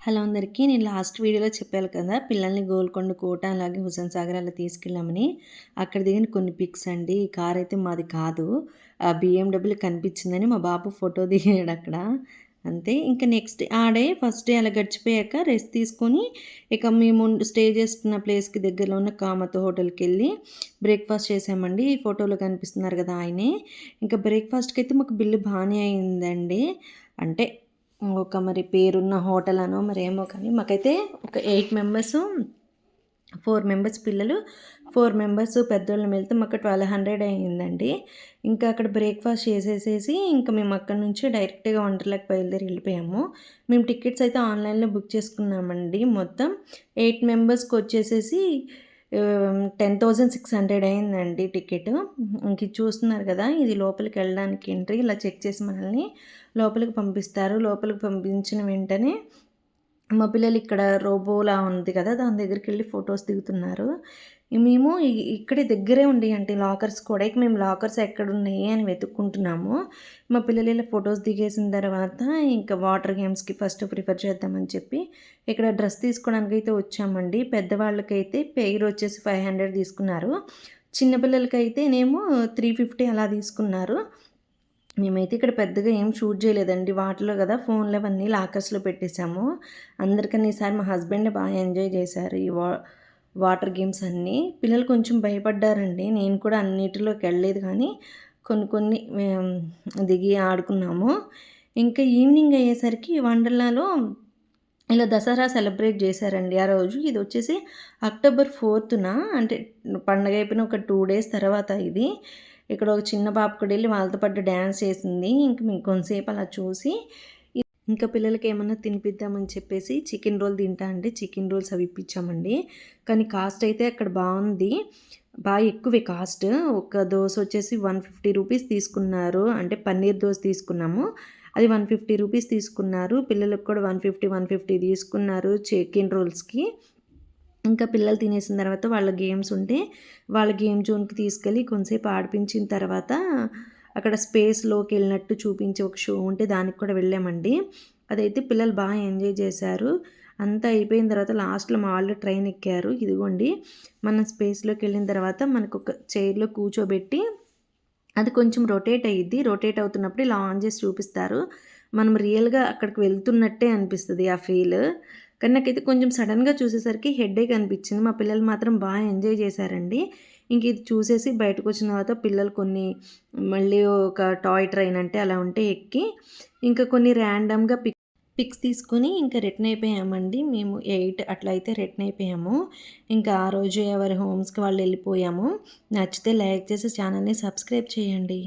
Hello అందరికీ. నేను last వీడియోలో చెప్పాను కదా! పిల్లల్ని గోల్కొండ కోట, అలాగే హుస్సేన్ సాగర్ అలా తీసుకెళ్ళామని. అక్కడ దిగిన కొన్ని పిక్స్ అండి. ఈ కారైతే మాది కాదు. బీఎండబ్ల్యూ కనిపించిందని మా బాబు ఫోటో దిగాడక్కడ. అంతే. ఇంక నెక్స్ట్ ఫస్ట్ డే అలా గడిచిపోయాక రెస్ట్ తీసుకొని, ఇక మేము స్టే చేస్తున్న ప్లేస్‌కి దగ్గరలో ఉన్న కామత్ హోటల్‌కెళ్ళి బ్రేక్‌ఫాస్ట్ చేశామండి. ఈ ఫోటోలో కనిపిస్తున్నారు కదా! ఆయనే. ఇంకా బ్రేక్‌ఫాస్ట్‌కైతే మాకు బిల్లు బానే అయిందండి. అంటే ఒక మరి పేరున్న హోటల్ అనో మరేమో కానీ మాకైతే ఒక 8 మెంబర్సు, 4 మెంబర్స్ పిల్లలు, 4 మెంబర్స్ పెద్దోళ్ళం వెళ్తే మాకు 1200 అయిందండి. ఇంకా అక్కడ బ్రేక్‌ఫాస్ట్ చేసేసేసి ఇంకా మేము అక్కడి నుంచి డైరెక్ట్‌గా వండర్‌లాకి బయలుదేరి వెళ్ళిపోయాము. మేము టికెట్స్ అయితే ఆన్‌లైన్‌లో బుక్ చేసుకున్నామండి. మొత్తం 8 మెంబర్స్‌కొచ్చేసేసి 10,600 అయిందండి టికెట్. ఇంక ఇది చూస్తున్నారు కదా! ఇది లోపలికెళ్ళడానికి ఎంట్రీ. ఇలా చెక్ చేసి మనల్ని లోపలికి పంపిస్తారు. లోపలికి పంపించిన వెంటనే మా పిల్లలు ఇక్కడ రోబోలా ఉంది కదా! దాని దగ్గరికెళ్ళి ఫోటోస్ దిగుతున్నారు. మేము ఇక్కడే దగ్గరే ఉండేయండి లాకర్స్ కూడా. ఇక మేము లాకర్స్ ఎక్కడున్నాయి అని వెతుక్కుంటున్నాము. మా పిల్లలు ఇలా ఫోటోస్ దిగేసిన తర్వాత ఇంకా వాటర్ గేమ్స్‌కి ఫస్ట్ ప్రిఫర్ చేద్దామని చెప్పి ఇక్కడ డ్రెస్ తీసుకోవడానికైతే వచ్చామండి. పెద్దవాళ్ళకైతే పెయిర్ వచ్చేసి 500 తీసుకున్నారు. చిన్న పిల్లలకైతేనేమో 350 అలా తీసుకున్నారు. మేమైతే ఇక్కడ పెద్దగా ఏం షూట్ చేయలేదండి. వాటిలో గదా ఫోన్‌లు అవన్నీ లాకర్స్‌లో పెట్టేసాము. అందరికన్నా ఈసారి మా హస్బెండే బాగా ఎంజాయ్ చేశారు. ఈ వాటర్ గేమ్స్ అన్నీ. పిల్లలు కొంచెం భయపడ్డారండి. నేను కూడా అన్నిటిలోకెళ్ళలేదు కానీ కొన్ని కొన్ని దిగి ఆడుకున్నాము. ఇంకా ఈవినింగ్ అయ్యేసరికి వండర్‌లాలో ఇలా దసరా సెలబ్రేట్ చేశారండి ఆ రోజు. ఇదొచ్చేసి అక్టోబర్ 4న అంటే పండగ అయిపోయిన ఒక 2 డేస్ తర్వాత ఇది. ఇక్కడ ఒక చిన్న పాప కూడా ఎళ్లి వాళ్ళతో పాటు డాన్స్ చేసింది. ఇంక మేము కొంతసేపు అలా చూసి ఇంకా పిల్లలకేమన్నా తినిపిద్దామని చెప్పేసి చికెన్ రోల్ తింటా అంటే చికెన్ రోల్స్ అవి ఇప్పించామండి. కానీ కాస్ట్ అయితే అక్కడ బావుంది. ఎక్కువే కాస్ట్. ఒక దోస వచ్చేసి 150 రూపీస్ తీసుకున్నారు. అంటే పన్నీర్ దోస తీసుకున్నాము. అది 150 రూపీస్ తీసుకున్నారు. పిల్లలకు కూడా 150 తీసుకున్నారు చికెన్ రోల్స్‌కి. ఇంకా పిల్లలు తినేసిన తర్వాత వాళ్ళ గేమ్స్ ఉంటే, వాళ్ళ గేమ్ జోన్‌కి తీసుకెళ్ళి కొంతసేపు ఆడిపించిన తర్వాత, అక్కడ స్పేస్‌లోకెళ్ళినట్టు చూపించే ఒక షో ఉంటే దానికి కూడా వెళ్ళామండి. అదైతే పిల్లలు బాగా ఎంజాయ్ చేశారు. అంతా అయిపోయిన తర్వాత లాస్ట్‌లో మా వాళ్ళు ట్రైన్ ఎక్కారు. ఇదిగోండి మనం స్పేస్‌లోకెళ్ళిన తర్వాత మనకొక చైర్‌లో కూర్చోబెట్టి, అది కొంచెం రొటేట్ అయ్యిద్ది. రొటేట్ అవుతున్నప్పుడు ఇలా ఆన్ చేసి చూపిస్తారు. మనం రియల్‌గా అక్కడికి వెళ్తున్నట్టే అనిపిస్తది ఆ ఫీల్. కానీ నాకైతే కొంచెం సడన్‌గా చూసేసరికి హెడేక్ అనిపించింది. మా పిల్లలు మాత్రం బాగా ఎంజాయ్ చేశారండి. ఇంక ఇది చూసేసి బయటకొచ్చిన తర్వాత పిల్లలు కొన్ని మళ్ళీ ఒక టాయ్ ట్రైన్ అంటే అలా ఉంటే ఎక్కి, ఇంకా కొన్ని ర్యాండమ్‌గా పిక్స్ తీసుకొని ఇంకా రిటర్న్ అయిపోయామండి. మేము 8 అట్లా అయితే రిటర్న్ అయిపోయాము. ఇంకా ఆ రోజు ఎవరి హోమ్స్‌కి వాళ్ళు వెళ్ళిపోయాము. నచ్చితే లైక్ చేసి ఛానల్‌ని సబ్స్క్రైబ్ చేయండి.